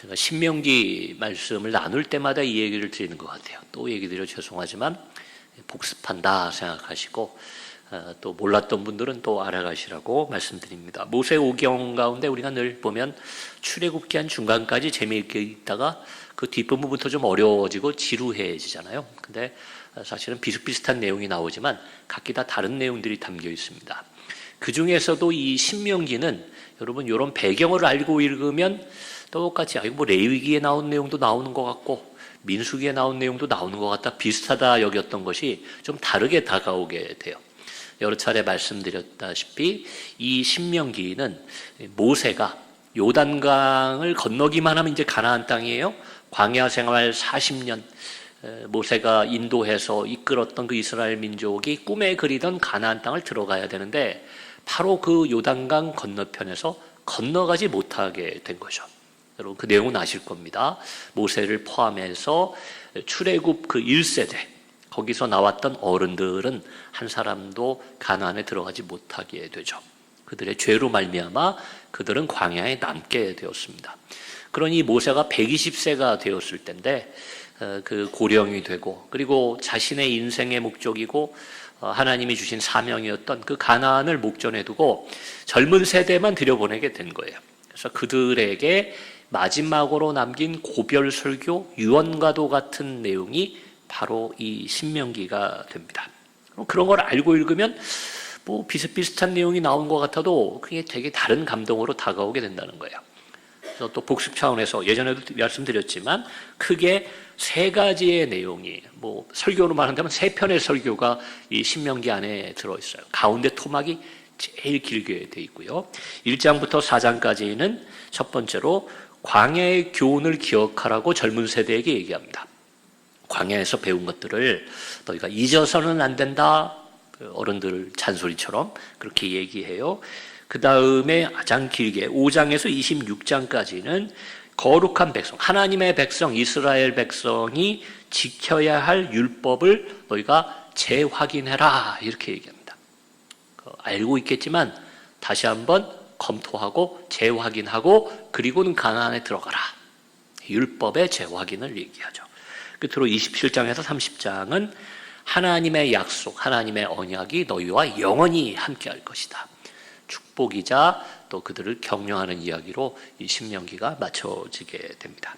제가 신명기 말씀을 나눌 때마다 이 얘기를 드리는 것 같아요. 또 얘기 드려 죄송하지만 복습한다 생각하시고 또 몰랐던 분들은 또 알아가시라고 말씀드립니다. 모세오경 가운데 우리가 늘 보면 출애굽기 한 중간까지 재미있게 읽다가 그 뒷부분부터 좀 어려워지고 지루해지잖아요. 근데 사실은 비슷비슷한 내용이 나오지만 각기 다 다른 내용들이 담겨 있습니다. 그 중에서도 이 신명기는 여러분 이런 배경을 알고 읽으면 똑같이 뭐 레위기에 나온 내용도 나오는 것 같고 민수기에 나온 내용도 나오는 것 같다 비슷하다 여겼던 것이 좀 다르게 다가오게 돼요. 여러 차례 말씀드렸다시피 이 신명기는 모세가 요단강을 건너기만 하면 이제 가나안 땅이에요. 광야 생활 40년 모세가 인도해서 이끌었던 그 이스라엘 민족이 꿈에 그리던 가나안 땅을 들어가야 되는데 바로 그 요단강 건너편에서 건너가지 못하게 된 거죠. 여러분 그 내용은 아실 겁니다. 모세를 포함해서 출애굽 그 1세대 거기서 나왔던 어른들은 한 사람도 가나안에 들어가지 못하게 되죠. 그들의 죄로 말미암아 그들은 광야에 남게 되었습니다. 그러니 모세가 120세가 되었을 때인데 그 고령이 되고 그리고 자신의 인생의 목적이고 하나님이 주신 사명이었던 그 가나안을 목전에 두고 젊은 세대만 들여보내게 된 거예요. 그래서 그들에게 마지막으로 남긴 고별 설교, 유언과도 같은 내용이 바로 이 신명기가 됩니다. 그런 걸 알고 읽으면 뭐 비슷비슷한 내용이 나온 것 같아도 그게 되게 다른 감동으로 다가오게 된다는 거예요. 그래서 또 복습 차원에서 예전에도 말씀드렸지만 크게 세 가지의 내용이 뭐 설교로 말한다면 세 편의 설교가 이 신명기 안에 들어있어요. 가운데 토막이 제일 길게 돼 있고요. 1장부터 4장까지는 첫 번째로 광야의 교훈을 기억하라고 젊은 세대에게 얘기합니다. 광야에서 배운 것들을 너희가 잊어서는 안 된다. 어른들 잔소리처럼 그렇게 얘기해요. 그 다음에 가장 길게 5장에서 26장까지는 거룩한 백성, 하나님의 백성, 이스라엘 백성이 지켜야 할 율법을 너희가 재확인해라 이렇게 얘기합니다. 알고 있겠지만 다시 한번 검토하고 재확인하고 그리고는 가나안에 들어가라. 율법의 재확인을 얘기하죠. 끝으로 27장에서 30장은 하나님의 약속, 하나님의 언약이 너희와 영원히 함께할 것이다. 축복이자 또 그들을 격려하는 이야기로 이 신명기가 마쳐지게 됩니다.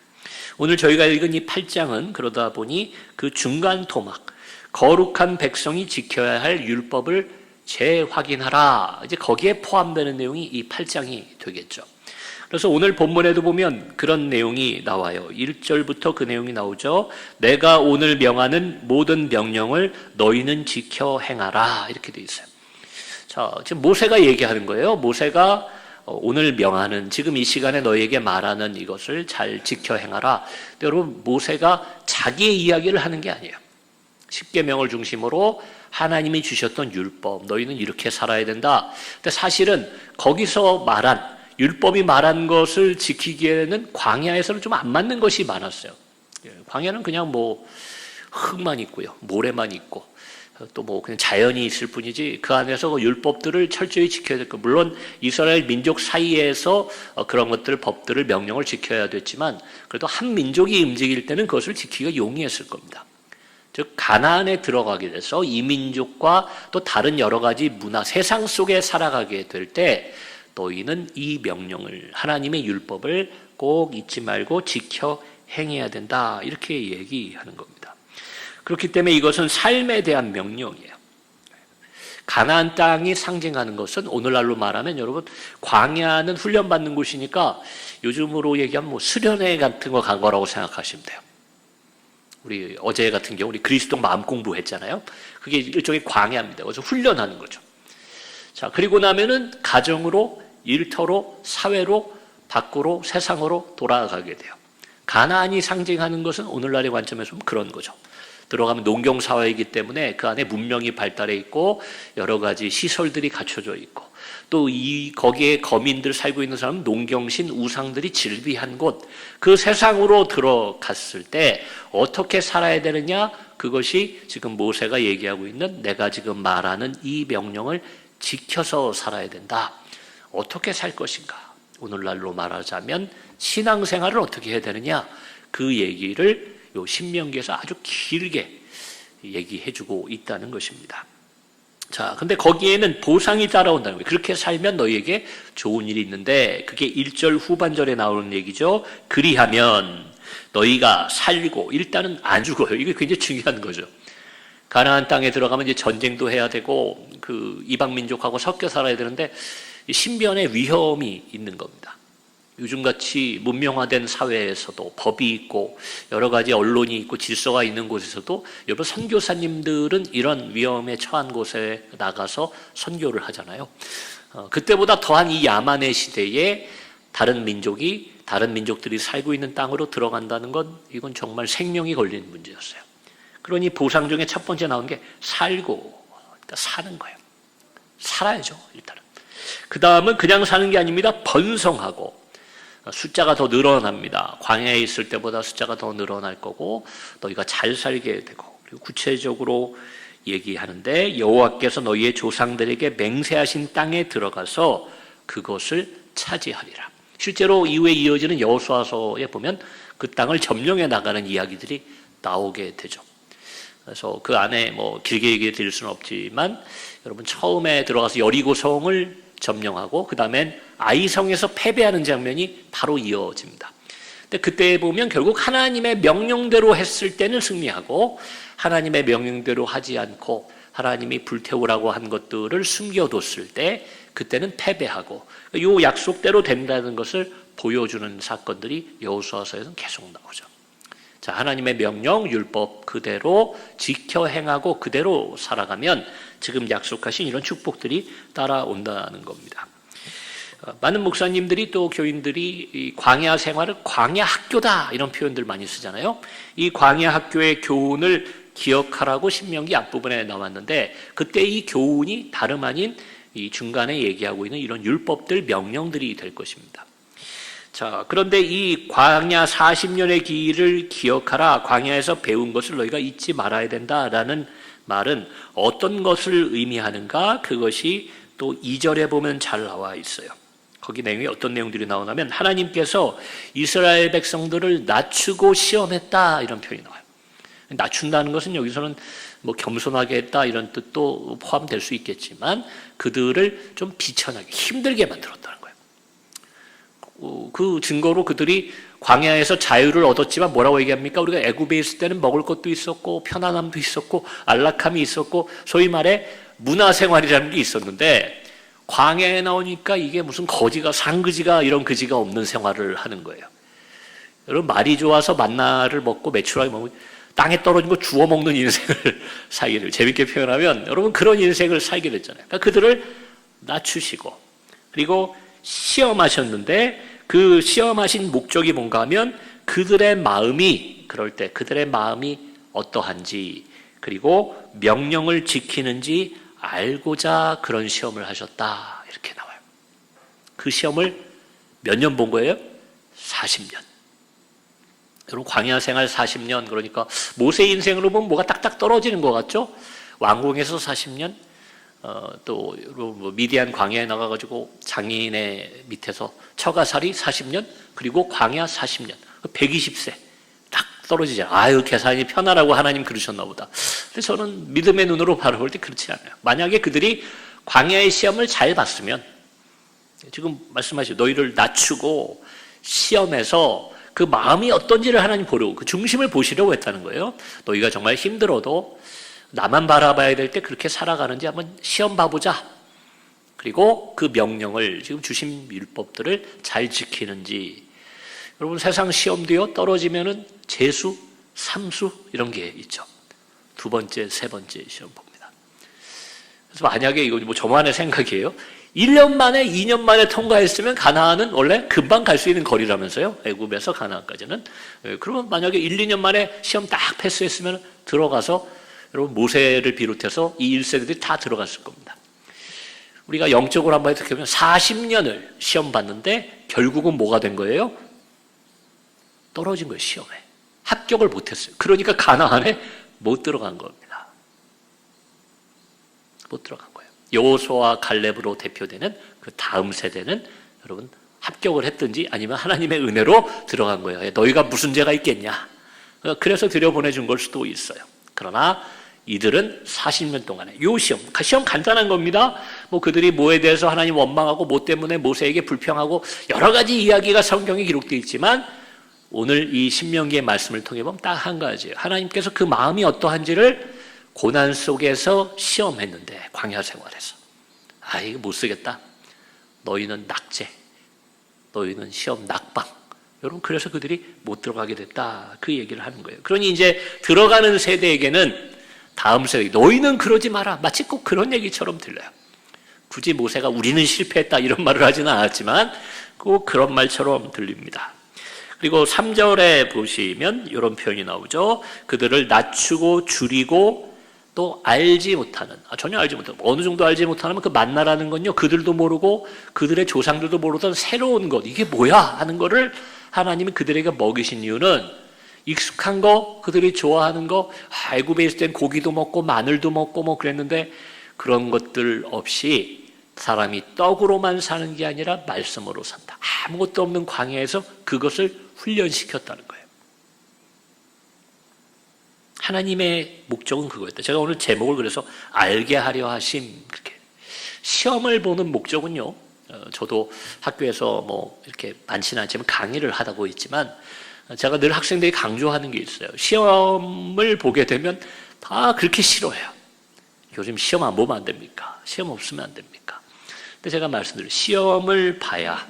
오늘 저희가 읽은 이 8장은 그러다 보니 그 중간 토막, 거룩한 백성이 지켜야 할 율법을 재확인하라. 이제 거기에 포함되는 내용이 이 8장이 되겠죠. 그래서 오늘 본문에도 보면 그런 내용이 나와요. 1절부터 그 내용이 나오죠. 내가 오늘 명하는 모든 명령을 너희는 지켜 행하라. 이렇게 돼 있어요. 자, 지금 모세가 얘기하는 거예요. 모세가 오늘 명하는 지금 이 시간에 너희에게 말하는 이것을 잘 지켜 행하라. 여러분 모세가 자기의 이야기를 하는 게 아니에요. 십계명을 중심으로 하나님이 주셨던 율법, 너희는 이렇게 살아야 된다. 근데 사실은 거기서 말한 율법이 말한 것을 지키기에는 광야에서는 좀 안 맞는 것이 많았어요. 광야는 그냥 뭐 흙만 있고요, 모래만 있고 또 뭐 그냥 자연이 있을 뿐이지 그 안에서 그 율법들을 철저히 지켜야 될 거. 물론 이스라엘 민족 사이에서 그런 것들, 법들을 명령을 지켜야 됐지만 그래도 한 민족이 움직일 때는 그것을 지키기가 용이했을 겁니다. 즉 가나안에 들어가게 돼서 이 민족과 또 다른 여러 가지 문화, 세상 속에 살아가게 될 때 너희는 이 명령을 하나님의 율법을 꼭 잊지 말고 지켜 행해야 된다 이렇게 얘기하는 겁니다. 그렇기 때문에 이것은 삶에 대한 명령이에요. 가나안 땅이 상징하는 것은 오늘날로 말하면 여러분 광야는 훈련받는 곳이니까 요즘으로 얘기하면 뭐 수련회 같은 거 간 거라고 생각하시면 돼요. 우리 어제 같은 경우 우리 그리스도 마음 공부했잖아요. 그게 일종의 광야입니다. 그래서 훈련하는 거죠. 자, 그리고 나면은 가정으로, 일터로, 사회로, 밖으로, 세상으로 돌아가게 돼요. 가나안이 상징하는 것은 오늘날의 관점에서 그런 거죠. 들어가면 농경사회이기 때문에 그 안에 문명이 발달해 있고 여러 가지 시설들이 갖춰져 있고 또 거기에 거민들 살고 있는 사람은 농경신 우상들이 즐비한 곳, 그 세상으로 들어갔을 때 어떻게 살아야 되느냐, 그것이 지금 모세가 얘기하고 있는 내가 지금 말하는 이 명령을 지켜서 살아야 된다. 어떻게 살 것인가? 오늘날로 말하자면 신앙생활을 어떻게 해야 되느냐, 그 얘기를 요 신명기에서 아주 길게 얘기해주고 있다는 것입니다. 자, 근데 거기에는 보상이 따라온다는 거예요. 그렇게 살면 너희에게 좋은 일이 있는데, 그게 1절 후반절에 나오는 얘기죠. 그리하면 너희가 살고, 일단은 안 죽어요. 이게 굉장히 중요한 거죠. 가나안 땅에 들어가면 이제 전쟁도 해야 되고 그 이방 민족하고 섞여 살아야 되는데 신변의 위험이 있는 겁니다. 요즘같이 문명화된 사회에서도 법이 있고 여러 가지 언론이 있고 질서가 있는 곳에서도 여러분 선교사님들은 이런 위험에 처한 곳에 나가서 선교를 하잖아요. 그때보다 더한 이 야만의 시대에 다른 민족들이 살고 있는 땅으로 들어간다는 건 이건 정말 생명이 걸리는 문제였어요. 그러니 보상 중에 첫 번째 나온 게 살고, 그러니까 사는 거예요. 살아야죠, 일단은. 그 다음은 그냥 사는 게 아닙니다. 번성하고, 숫자가 더 늘어납니다. 광야에 있을 때보다 숫자가 더 늘어날 거고, 너희가 잘 살게 되고, 그리고 구체적으로 얘기하는데, 여호와께서 너희의 조상들에게 맹세하신 땅에 들어가서 그것을 차지하리라. 실제로 이후에 이어지는 여호수아서에 보면 그 땅을 점령해 나가는 이야기들이 나오게 되죠. 그래서 그 안에 뭐 길게 얘기해 드릴 수는 없지만 여러분 처음에 들어가서 여리고성을 점령하고 그 다음엔 아이성에서 패배하는 장면이 바로 이어집니다. 근데 그때 보면 결국 하나님의 명령대로 했을 때는 승리하고 하나님의 명령대로 하지 않고 하나님이 불태우라고 한 것들을 숨겨뒀을 때 그때는 패배하고 이 약속대로 된다는 것을 보여주는 사건들이 여호수아서에서는 계속 나오죠. 자, 하나님의 명령, 율법 그대로 지켜 행하고 그대로 살아가면 지금 약속하신 이런 축복들이 따라온다는 겁니다. 많은 목사님들이 또 교인들이 이 광야 생활을 광야 학교다 이런 표현들 많이 쓰잖아요. 이 광야 학교의 교훈을 기억하라고 신명기 앞부분에 나왔는데 그때 이 교훈이 다름 아닌 이 중간에 얘기하고 있는 이런 율법들, 명령들이 될 것입니다. 자, 그런데 이 광야 40년의 길을 기억하라, 광야에서 배운 것을 너희가 잊지 말아야 된다라는 말은 어떤 것을 의미하는가? 그것이 또 2절에 보면 잘 나와 있어요. 거기 내용이 어떤 내용들이 나오냐면 하나님께서 이스라엘 백성들을 낮추고 시험했다 이런 표현이 나와요. 낮춘다는 것은 여기서는 뭐 겸손하게 했다 이런 뜻도 포함될 수 있겠지만 그들을 좀 비천하게 힘들게 만들었다는 거예요. 그 증거로 그들이 광야에서 자유를 얻었지만 뭐라고 얘기합니까? 우리가 애굽에 있을 때는 먹을 것도 있었고 편안함도 있었고 안락함이 있었고 소위 말해 문화생활이라는 게 있었는데 광야에 나오니까 이게 무슨 거지가 상그지가 이런 그지가 없는 생활을 하는 거예요. 여러분 말이 좋아서 만나를 먹고 메추라기 먹고 땅에 떨어진 거 주워 먹는 인생을 살게 돼요. 재밌게 표현하면 여러분 그런 인생을 살게 됐잖아요. 그러니까 그들을 낮추시고 그리고 시험하셨는데 그 시험하신 목적이 뭔가 하면 그들의 마음이 그럴 때 그들의 마음이 어떠한지 그리고 명령을 지키는지 알고자 그런 시험을 하셨다 이렇게 나와요. 그 시험을 몇 년 본 거예요? 40년. 여러분 광야 생활 40년 그러니까 모세 인생으로 보면 뭐가 딱딱 떨어지는 것 같죠? 왕궁에서 40년 또 미디안 광야에 나가가지고 장인의 밑에서 처가살이 40년 그리고 광야 40년 120세 딱 떨어지잖아요. 아유 계산이 편하라고 하나님 그러셨나 보다. 근데 저는 믿음의 눈으로 바라볼 때 그렇지 않아요. 만약에 그들이 광야의 시험을 잘 봤으면 지금 말씀하시죠. 너희를 낮추고 시험해서 그 마음이 어떤지를 하나님 보려고 그 중심을 보시려고 했다는 거예요. 너희가 정말 힘들어도 나만 바라봐야 될 때 그렇게 살아가는지 한번 시험 봐보자. 그리고 그 명령을 지금 주신 율법들을 잘 지키는지. 여러분 세상 시험도요 떨어지면은 재수, 삼수 이런 게 있죠. 두 번째, 세 번째 시험 봅니다. 그래서 만약에 이거 뭐 저만의 생각이에요. 1년 만에 2년 만에 통과했으면 가나안은 원래 금방 갈 수 있는 거리라면서요. 애굽에서 가나안까지는. 그러면 만약에 1, 2년 만에 시험 딱 패스했으면 들어가서 여러분 모세를 비롯해서 이 1세대들이 다 들어갔을 겁니다. 우리가 영적으로 한번 어떻게 보면 40년을 시험 봤는데 결국은 뭐가 된 거예요? 떨어진 거예요. 시험에. 합격을 못했어요. 그러니까 가나안에 못 들어간 겁니다. 못 들어간 거예요. 여호수아와 갈렙으로 대표되는 그 다음 세대는 여러분 합격을 했든지 아니면 하나님의 은혜로 들어간 거예요. 너희가 무슨 죄가 있겠냐. 그래서 들여보내준 걸 수도 있어요. 그러나 이들은 40년 동안에 요 시험 간단한 겁니다. 뭐 그들이 뭐에 대해서 하나님 원망하고 뭐 때문에 모세에게 불평하고 여러 가지 이야기가 성경에 기록되어 있지만 오늘 이 신명기의 말씀을 통해 보면 딱 한 가지예요. 하나님께서 그 마음이 어떠한지를 고난 속에서 시험했는데 광야 생활에서 이거 못 쓰겠다. 너희는 낙제, 너희는 시험 낙방. 여러분 그래서 그들이 못 들어가게 됐다. 그 얘기를 하는 거예요. 그러니 이제 들어가는 세대에게는 다음 세대 너희는 그러지 마라. 마치 꼭 그런 얘기처럼 들려요. 굳이 모세가 우리는 실패했다 이런 말을 하지는 않았지만 꼭 그런 말처럼 들립니다. 그리고 3절에 보시면 이런 표현이 나오죠. 그들을 낮추고 줄이고 또 알지 못하는, 전혀 알지 못하는, 어느 정도 알지 못하면 그 만나라는 건요, 그들도 모르고 그들의 조상들도 모르던 새로운 것, 이게 뭐야 하는 거를 하나님이 그들에게 먹이신 이유는 익숙한 거, 그들이 좋아하는 거, 애굽에 있을 땐 고기도 먹고 마늘도 먹고 뭐 그랬는데 그런 것들 없이 사람이 떡으로만 사는 게 아니라 말씀으로 산다. 아무것도 없는 광야에서 그것을 훈련시켰다는 거예요. 하나님의 목적은 그거였다. 제가 오늘 제목을 그래서 알게 하려 하심, 그렇게 시험을 보는 목적은요. 저도 학교에서 뭐 이렇게 많지는 않지만 강의를 하다고 있지만 제가 늘 학생들이 강조하는 게 있어요. 시험을 보게 되면 다 그렇게 싫어해요. 요즘 시험 안 보면 안 됩니까? 시험 없으면 안 됩니까? 근데 제가 말씀드려요. 시험을 봐야,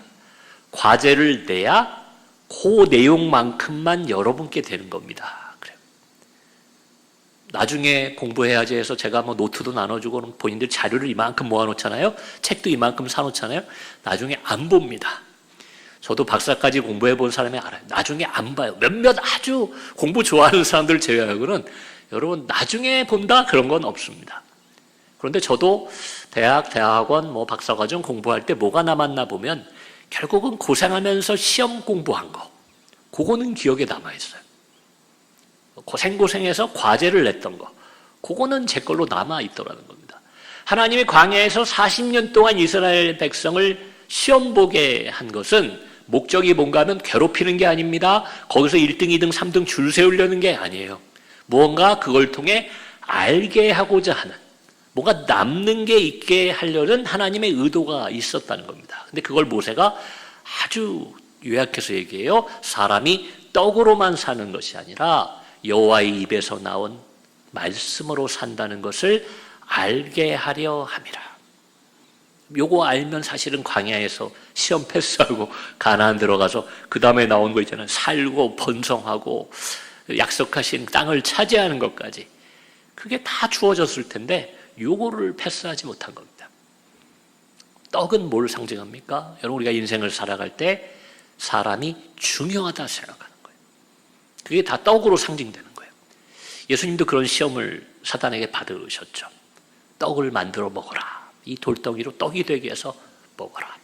과제를 내야 그 내용만큼만 여러분께 되는 겁니다. 나중에 공부해야지 해서 제가 뭐 노트도 나눠주고 본인들 자료를 이만큼 모아놓잖아요. 책도 이만큼 사놓잖아요. 나중에 안 봅니다. 저도 박사까지 공부해 본 사람이 알아요. 나중에 안 봐요. 몇몇 아주 공부 좋아하는 사람들 제외하고는 여러분 나중에 본다 그런 건 없습니다. 그런데 저도 대학원 뭐 박사과정 공부할 때 뭐가 남았나 보면 결국은 고생하면서 시험 공부한 거 그거는 기억에 남아있어요. 고생해서 과제를 냈던 거 그거는 제 걸로 남아있더라는 겁니다. 하나님이 광야에서 40년 동안 이스라엘 백성을 시험 보게 한 것은 목적이 뭔가 하면 괴롭히는 게 아닙니다. 거기서 1등, 2등, 3등 줄 세우려는 게 아니에요. 무언가 그걸 통해 알게 하고자 하는 뭔가 남는 게 있게 하려는 하나님의 의도가 있었다는 겁니다. 근데 그걸 모세가 아주 요약해서 얘기해요. 사람이 떡으로만 사는 것이 아니라 여호와의 입에서 나온 말씀으로 산다는 것을 알게 하려 함이라. 요거 알면 사실은 광야에서 시험 패스하고 가나안 들어가서 그 다음에 나온 거 있잖아요. 살고 번성하고 약속하신 땅을 차지하는 것까지 그게 다 주어졌을 텐데 요거를 패스하지 못한 겁니다. 떡은 뭘 상징합니까? 여러분 우리가 인생을 살아갈 때 사람이 중요하다 생각하는 거예요. 그게 다 떡으로 상징되는 거예요. 예수님도 그런 시험을 사단에게 받으셨죠. 떡을 만들어 먹어라. 이 돌덩이로 떡이 되게 해서 먹어라.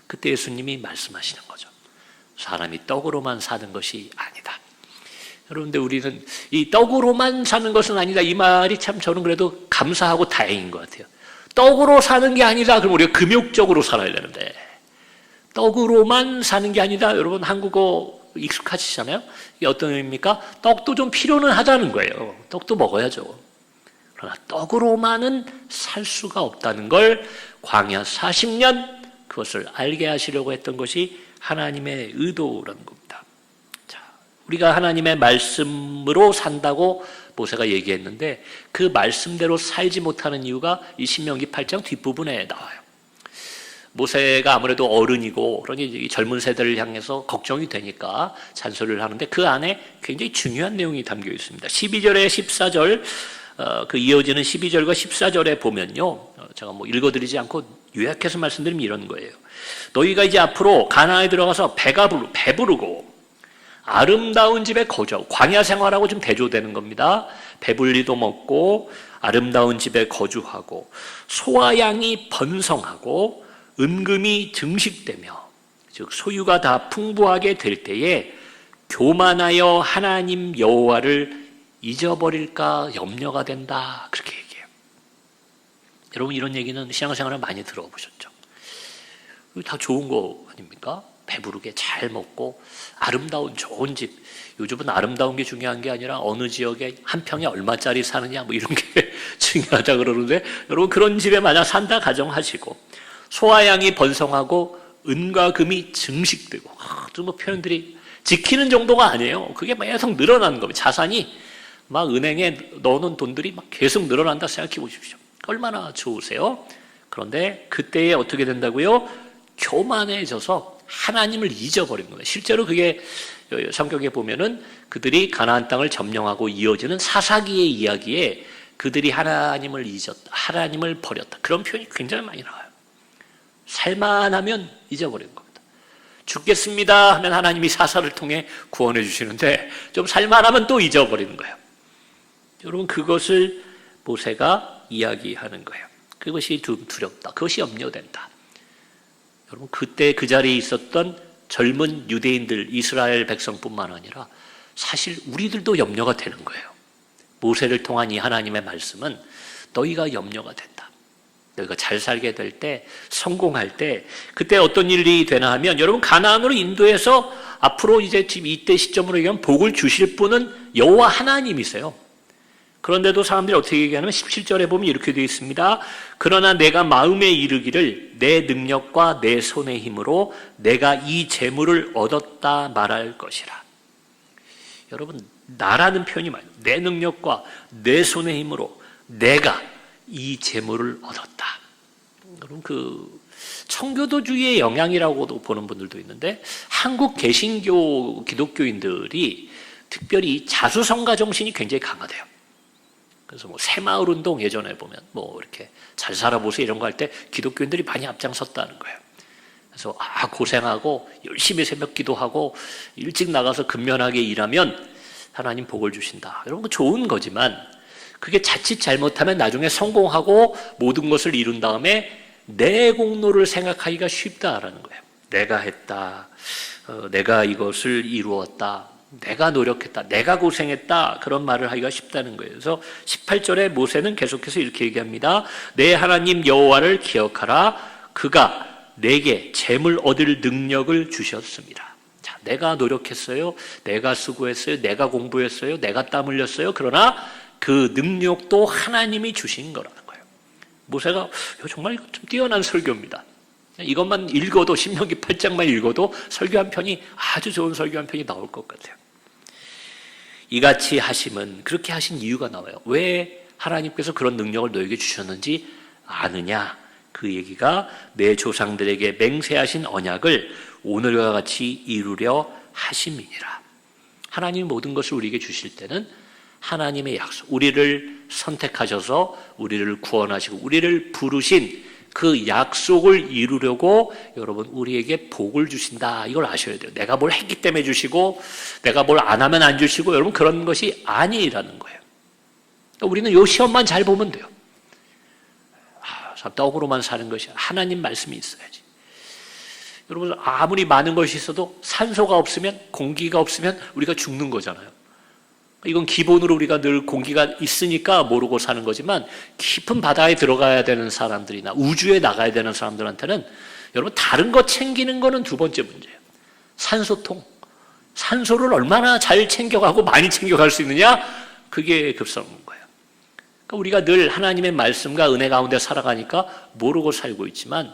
그때 예수님이 말씀하시는 거죠. 사람이 떡으로만 사는 것이 아니다. 여러분들 우리는 이 떡으로만 사는 것은 아니다. 이 말이 참 저는 그래도 감사하고 다행인 것 같아요. 떡으로 사는 게 아니다. 그럼 우리가 금욕적으로 살아야 되는데 떡으로만 사는 게 아니다. 여러분 한국어 익숙하시잖아요. 이게 어떤 의미입니까? 떡도 좀 필요는 하다는 거예요. 떡도 먹어야죠. 그러나 떡으로만은 살 수가 없다는 걸 광야 40년 그것을 알게 하시려고 했던 것이 하나님의 의도라는 겁니다. 자, 우리가 하나님의 말씀으로 산다고 모세가 얘기했는데 그 말씀대로 살지 못하는 이유가 이 신명기 8장 뒷부분에 나와요. 모세가 아무래도 어른이고 그러니 젊은 세대를 향해서 걱정이 되니까 잔소리를 하는데 그 안에 굉장히 중요한 내용이 담겨 있습니다. 12절에 14절 그 이어지는 12절과 14절에 보면요. 제가 뭐 읽어드리지 않고 요약해서 말씀드리면 이런 거예요. 너희가 이제 앞으로 가나안에 들어가서 배부르고 아름다운 집에 거주하고 광야 생활하고 좀 대조되는 겁니다. 배불리도 먹고 아름다운 집에 거주하고 소와 양이 번성하고 은금이 증식되며 즉 소유가 다 풍부하게 될 때에 교만하여 하나님 여호와를 잊어버릴까 염려가 된다. 그렇게 얘기해요. 여러분 이런 얘기는 신앙생활을 많이 들어보셨죠? 다 좋은 거 아닙니까? 배부르게 잘 먹고 아름다운 좋은 집. 요즘은 아름다운 게 중요한 게 아니라 어느 지역에 한 평에 얼마짜리 사느냐 뭐 이런 게 중요하다 그러는데, 여러분 그런 집에 만약 산다 가정하시고 소와 양이 번성하고 은과 금이 증식되고, 뭐 표현들이 지키는 정도가 아니에요. 그게 계속 늘어나는 겁니다. 자산이 막 은행에 넣어놓은 돈들이 막 계속 늘어난다 생각해 보십시오. 얼마나 좋으세요? 그런데 그때에 어떻게 된다고요? 교만해져서 하나님을 잊어버린 거예요. 실제로 그게 성경에 보면은 그들이 가나안 땅을 점령하고 이어지는 사사기의 이야기에 그들이 하나님을 잊었다, 하나님을 버렸다, 그런 표현이 굉장히 많이 나와요. 살만하면 잊어버린 겁니다. 죽겠습니다 하면 하나님이 사사를 통해 구원해 주시는데 좀 살만하면 또 잊어버리는 거예요. 여러분 그것을 모세가 이야기하는 거예요. 그것이 두렵다, 그것이 염려된다. 여러분 그때 그 자리에 있었던 젊은 유대인들, 이스라엘 백성뿐만 아니라 사실 우리들도 염려가 되는 거예요. 모세를 통한 이 하나님의 말씀은 너희가 염려가 된다. 너희가 잘 살게 될 때, 성공할 때, 그때 어떤 일이 되나 하면, 여러분 가나안으로 인도해서 앞으로 이제 지금 이때 시점으로 얘기하면 복을 주실 분은 여호와 하나님이세요. 그런데도 사람들이 어떻게 얘기하냐면 17절에 보면 이렇게 되어 있습니다. 그러나 내가 마음에 이르기를 내 능력과 내 손의 힘으로 내가 이 재물을 얻었다 말할 것이라. 여러분 나라는 표현이 많아요. 내 능력과 내 손의 힘으로 내가 이 재물을 얻었다. 여러분 그 청교도주의의 영향이라고도 보는 분들도 있는데, 한국 개신교 기독교인들이 특별히 자수성가 정신이 굉장히 강하대요. 그래서 뭐 새마을운동 예전에 보면 뭐 이렇게 잘 살아보세요 이런 거 할 때 기독교인들이 많이 앞장섰다는 거예요. 그래서 고생하고 열심히 새벽 기도하고 일찍 나가서 근면하게 일하면 하나님 복을 주신다. 여러분 좋은 거지만 그게 자칫 잘못하면 나중에 성공하고 모든 것을 이룬 다음에 내 공로를 생각하기가 쉽다라는 거예요. 내가 했다, 내가 이것을 이루었다, 내가 노력했다, 내가 고생했다, 그런 말을 하기가 쉽다는 거예요. 그래서 18절에 모세는 계속해서 이렇게 얘기합니다. 내 하나님 여호와를 기억하라. 그가 내게 재물 얻을 능력을 주셨습니다. 자, 내가 노력했어요, 내가 수고했어요, 내가 공부했어요, 내가 땀 흘렸어요. 그러나 그 능력도 하나님이 주신 거라는 거예요. 모세가 정말 좀 뛰어난 설교입니다. 이것만 읽어도, 신명기 8장만 읽어도 설교 한 편이, 아주 좋은 설교 한 편이 나올 것 같아요. 이같이 하심은, 그렇게 하신 이유가 나와요. 왜 하나님께서 그런 능력을 너에게 주셨는지 아느냐? 그 얘기가 내 조상들에게 맹세하신 언약을 오늘과 같이 이루려 하심이니라. 하나님 모든 것을 우리에게 주실 때는 하나님의 약속, 우리를 선택하셔서 우리를 구원하시고 우리를 부르신 그 약속을 이루려고 여러분 우리에게 복을 주신다. 이걸 아셔야 돼요. 내가 뭘 했기 때문에 주시고 내가 뭘 안 하면 안 주시고, 여러분 그런 것이 아니라는 거예요. 그러니까 우리는 요 시험만 잘 보면 돼요. 떡으로만 사는 것이 아니라 하나님 말씀이 있어야지. 여러분 아무리 많은 것이 있어도 산소가 없으면, 공기가 없으면 우리가 죽는 거잖아요. 이건 기본으로 우리가 늘 공기가 있으니까 모르고 사는 거지만, 깊은 바다에 들어가야 되는 사람들이나 우주에 나가야 되는 사람들한테는 여러분 다른 거 챙기는 거는 두 번째 문제예요. 산소통. 산소를 얼마나 잘 챙겨가고 많이 챙겨갈 수 있느냐, 그게 급선무인 거예요. 그러니까 우리가 늘 하나님의 말씀과 은혜 가운데 살아가니까 모르고 살고 있지만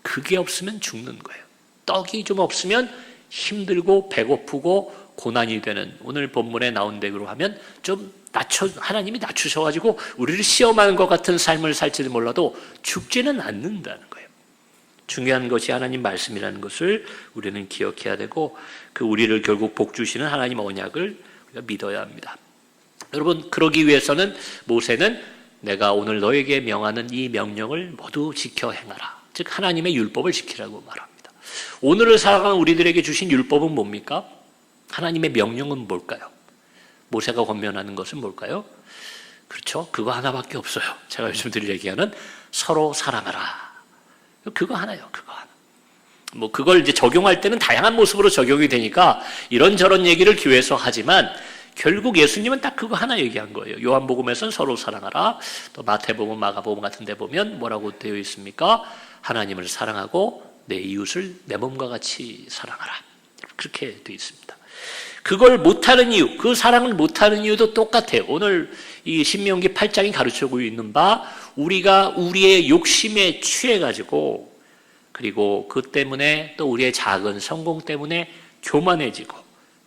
그게 없으면 죽는 거예요. 떡이 좀 없으면 힘들고 배고프고 고난이 되는, 오늘 본문에 나온 대로 하면 좀 하나님이 낮추셔가지고 우리를 시험하는 것 같은 삶을 살지도 몰라도 죽지는 않는다는 거예요. 중요한 것이 하나님 말씀이라는 것을 우리는 기억해야 되고, 그 우리를 결국 복 주시는 하나님 언약을 우리가 믿어야 합니다. 여러분 그러기 위해서는 모세는 내가 오늘 너에게 명하는 이 명령을 모두 지켜 행하라. 즉 하나님의 율법을 지키라고 말합니다. 오늘을 살아가는 우리들에게 주신 율법은 뭡니까? 하나님의 명령은 뭘까요? 모세가 권면하는 것은 뭘까요? 그렇죠. 그거 하나밖에 없어요. 제가 요즘 늘 얘기하는 서로 사랑하라. 그거 하나요. 그거 하나. 뭐 그걸 이제 적용할 때는 다양한 모습으로 적용이 되니까 이런저런 얘기를 교회에서 하지만 결국 예수님은 딱 그거 하나 얘기한 거예요. 요한복음에서는 서로 사랑하라. 또 마태복음, 마가복음 같은 데 보면 뭐라고 되어 있습니까? 하나님을 사랑하고 내 이웃을 내 몸과 같이 사랑하라. 그렇게 되어 있습니다. 그걸 못하는 이유, 그 사랑을 못하는 이유도 똑같아요. 오늘 이 신명기 8장이 가르쳐주고 있는 바, 우리가 우리의 욕심에 취해가지고, 그리고 그 때문에 또 우리의 작은 성공 때문에 교만해지고,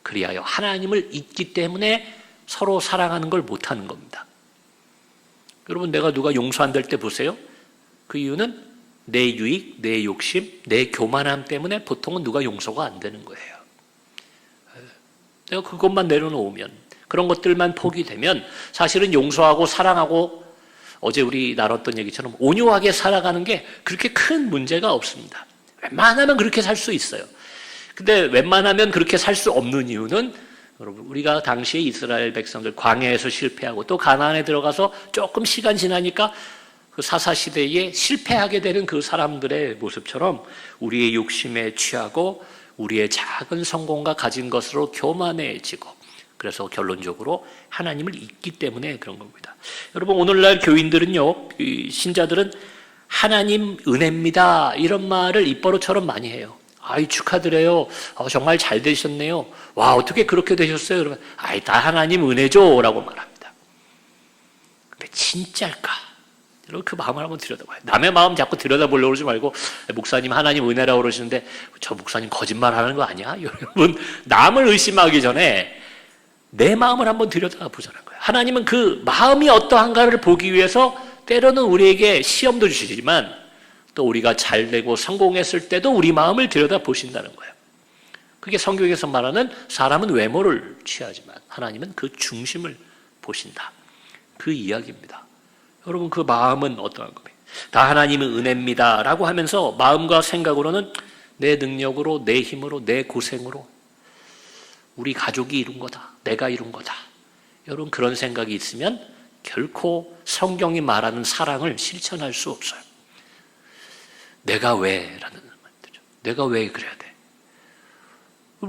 그리하여 하나님을 잊기 때문에 서로 사랑하는 걸 못하는 겁니다. 여러분, 내가 누가 용서 안 될 때 보세요. 그 이유는 내 유익, 내 욕심, 내 교만함 때문에 보통은 누가 용서가 안 되는 거예요. 내가 그것만 내려놓으면, 그런 것들만 포기되면 사실은 용서하고 사랑하고, 어제 우리 나눴던 얘기처럼 온유하게 살아가는 게 그렇게 큰 문제가 없습니다. 웬만하면 그렇게 살 수 있어요. 근데 웬만하면 그렇게 살 수 없는 이유는, 여러분, 우리가 당시에 이스라엘 백성들 광야에서 실패하고 또 가나안에 들어가서 조금 시간 지나니까 그 사사시대에 실패하게 되는 그 사람들의 모습처럼 우리의 욕심에 취하고 우리의 작은 성공과 가진 것으로 교만해지고, 그래서 결론적으로 하나님을 잊기 때문에 그런 겁니다. 여러분, 오늘날 교인들은요, 신자들은 하나님 은혜입니다, 이런 말을 입버릇처럼 많이 해요. 아이, 축하드려요. 정말 잘 되셨네요. 와, 어떻게 그렇게 되셨어요? 그러면 아이, 다 하나님 은혜죠 라고 말합니다. 근데 진짜일까? 여러분, 그 마음을 한번 들여다봐요. 남의 마음 자꾸 들여다보려고 그러지 말고, 목사님 하나님 은혜라고 그러시는데 저 목사님 거짓말 하는 거 아니야? 여러분, 남을 의심하기 전에 내 마음을 한번 들여다보자는 거예요. 하나님은 그 마음이 어떠한가를 보기 위해서 때로는 우리에게 시험도 주시지만, 또 우리가 잘 되고 성공했을 때도 우리 마음을 들여다보신다는 거예요. 그게 성경에서 말하는, 사람은 외모를 취하지만 하나님은 그 중심을 보신다, 그 이야기입니다. 여러분, 그 마음은 어떠한 겁니까? 다 하나님의 은혜입니다 라고 하면서 마음과 생각으로는 내 능력으로, 내 힘으로, 내 고생으로 우리 가족이 이룬 거다, 내가 이룬 거다, 여러분, 그런 생각이 있으면 결코 성경이 말하는 사랑을 실천할 수 없어요. 내가 왜? 라는 말이죠. 내가 왜 그래야 돼?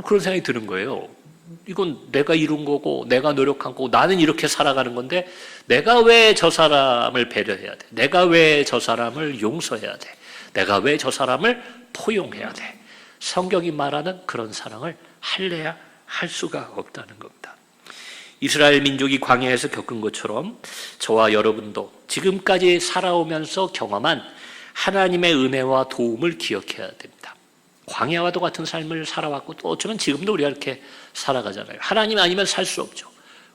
그런 생각이 드는 거예요. 이건 내가 이룬 거고, 내가 노력한 거고, 나는 이렇게 살아가는 건데 내가 왜 저 사람을 배려해야 돼? 내가 왜 저 사람을 용서해야 돼? 내가 왜 저 사람을 포용해야 돼? 성경이 말하는 그런 사랑을 할래야 할 수가 없다는 겁니다. 이스라엘 민족이 광야에서 겪은 것처럼 저와 여러분도 지금까지 살아오면서 경험한 하나님의 은혜와 도움을 기억해야 됩니다. 광야와도 같은 삶을 살아왔고, 또 어쩌면 지금도 우리가 이렇게 살아가잖아요. 하나님 아니면 살 수 없죠.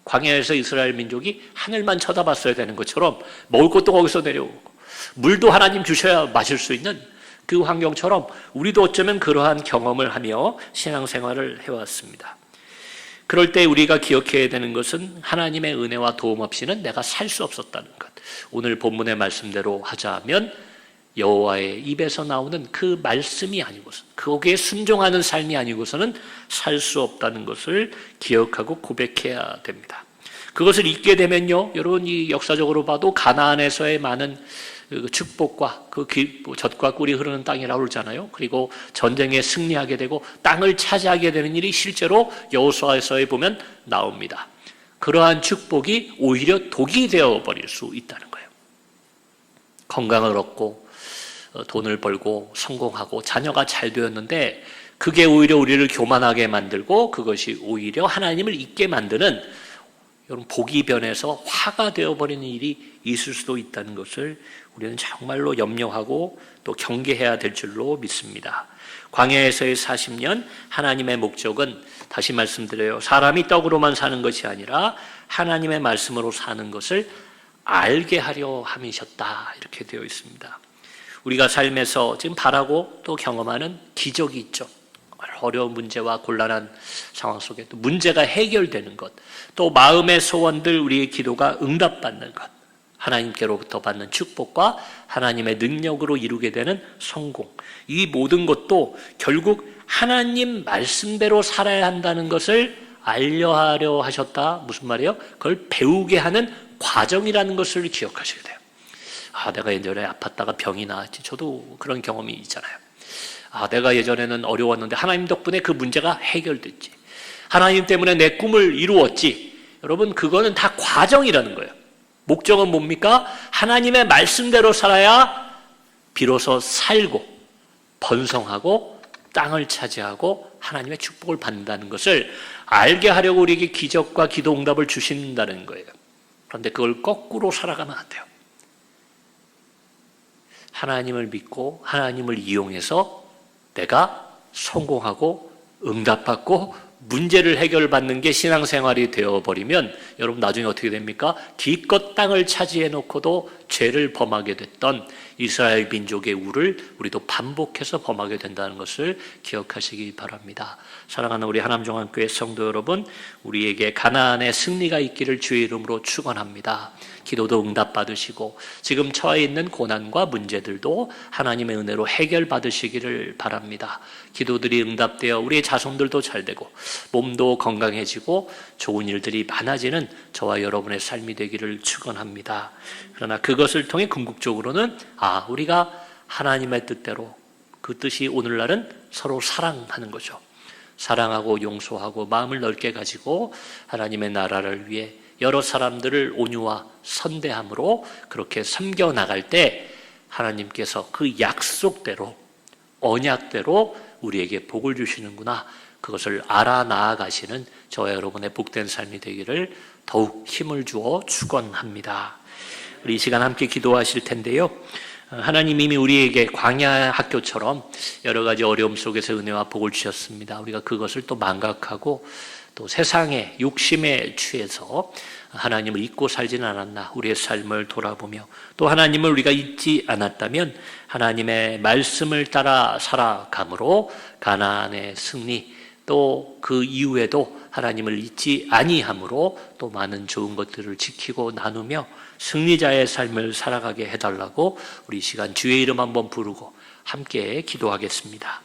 광야에서 이스라엘 민족이 하늘만 쳐다봤어야 되는 것처럼 먹을 것도 거기서 내려오고, 물도 하나님 주셔야 마실 수 있는 그 환경처럼 우리도 어쩌면 그러한 경험을 하며 신앙생활을 해왔습니다. 그럴 때 우리가 기억해야 되는 것은 하나님의 은혜와 도움 없이는 내가 살 수 없었다는 것. 오늘 본문의 말씀대로 하자면 여호와의 입에서 나오는 그 말씀이 아니고서, 거기에 순종하는 삶이 아니고서는 살 수 없다는 것을 기억하고 고백해야 됩니다. 그것을 잊게 되면요, 여러분, 이 역사적으로 봐도 가나안에서의 많은 축복과 그 젖과 꿀이 흐르는 땅이라고 그러잖아요. 그리고 전쟁에 승리하게 되고 땅을 차지하게 되는 일이 실제로 여호수아서에 보면 나옵니다. 그러한 축복이 오히려 독이 되어버릴 수 있다는 거예요. 건강을 얻고 돈을 벌고 성공하고 자녀가 잘 되었는데 그게 오히려 우리를 교만하게 만들고, 그것이 오히려 하나님을 잊게 만드는, 여러분, 복이 변해서 화가 되어버리는 일이 있을 수도 있다는 것을 우리는 정말로 염려하고 또 경계해야 될 줄로 믿습니다. 광야에서의 40년, 하나님의 목적은, 다시 말씀드려요, 사람이 떡으로만 사는 것이 아니라 하나님의 말씀으로 사는 것을 알게 하려 함이셨다, 이렇게 되어 있습니다. 우리가 삶에서 지금 바라고 또 경험하는 기적이 있죠. 어려운 문제와 곤란한 상황 속에 또 문제가 해결되는 것, 또 마음의 소원들, 우리의 기도가 응답받는 것, 하나님께로부터 받는 축복과 하나님의 능력으로 이루게 되는 성공, 이 모든 것도 결국 하나님 말씀대로 살아야 한다는 것을 알려하려 하셨다. 무슨 말이에요? 그걸 배우게 하는 과정이라는 것을 기억하셔야 돼요. 내가 예전에 아팠다가 병이 나았지. 저도 그런 경험이 있잖아요. 내가 예전에는 어려웠는데 하나님 덕분에 그 문제가 해결됐지. 하나님 때문에 내 꿈을 이루었지. 여러분, 그거는 다 과정이라는 거예요. 목적은 뭡니까? 하나님의 말씀대로 살아야 비로소 살고 번성하고 땅을 차지하고 하나님의 축복을 받는다는 것을 알게 하려고 우리에게 기적과 기도 응답을 주신다는 거예요. 그런데 그걸 거꾸로 살아가면 안 돼요. 하나님을 믿고 하나님을 이용해서 내가 성공하고 응답받고 문제를 해결받는 게 신앙생활이 되어버리면 여러분 나중에 어떻게 됩니까? 기껏 땅을 차지해 놓고도 죄를 범하게 됐던 이스라엘 민족의 우를 우리도 반복해서 범하게 된다는 것을 기억하시기 바랍니다. 사랑하는 우리 하남종합교회 성도 여러분, 우리에게 가나안의 승리가 있기를 주의 이름으로 축원합니다. 기도도 응답받으시고 지금 처해 있는 고난과 문제들도 하나님의 은혜로 해결받으시기를 바랍니다. 기도들이 응답되어 우리의 자손들도 잘되고 몸도 건강해지고 좋은 일들이 많아지는 저와 여러분의 삶이 되기를 축원합니다. 그러나 그것을 통해 궁극적으로는 우리가 하나님의 뜻대로 그 뜻이 오늘날은 서로 사랑하는 거죠. 사랑하고 용서하고 마음을 넓게 가지고 하나님의 나라를 위해 여러 사람들을 온유와 선대함으로 그렇게 섬겨나갈 때 하나님께서 그 약속대로 언약대로 우리에게 복을 주시는구나, 그것을 알아 나아가시는 저와 여러분의 복된 삶이 되기를 더욱 힘을 주어 축원합니다. 우리 이 시간 함께 기도하실 텐데요, 하나님 이미 우리에게 광야 학교처럼 여러 가지 어려움 속에서 은혜와 복을 주셨습니다. 우리가 그것을 또 망각하고 또 세상의 욕심에 취해서 하나님을 잊고 살지는 않았나, 우리의 삶을 돌아보며 또 하나님을 우리가 잊지 않았다면 하나님의 말씀을 따라 살아감으로 가나안의 승리, 또 그 이후에도 하나님을 잊지 아니함으로 또 많은 좋은 것들을 지키고 나누며 승리자의 삶을 살아가게 해달라고 우리 이 시간 주의 이름 한번 부르고 함께 기도하겠습니다.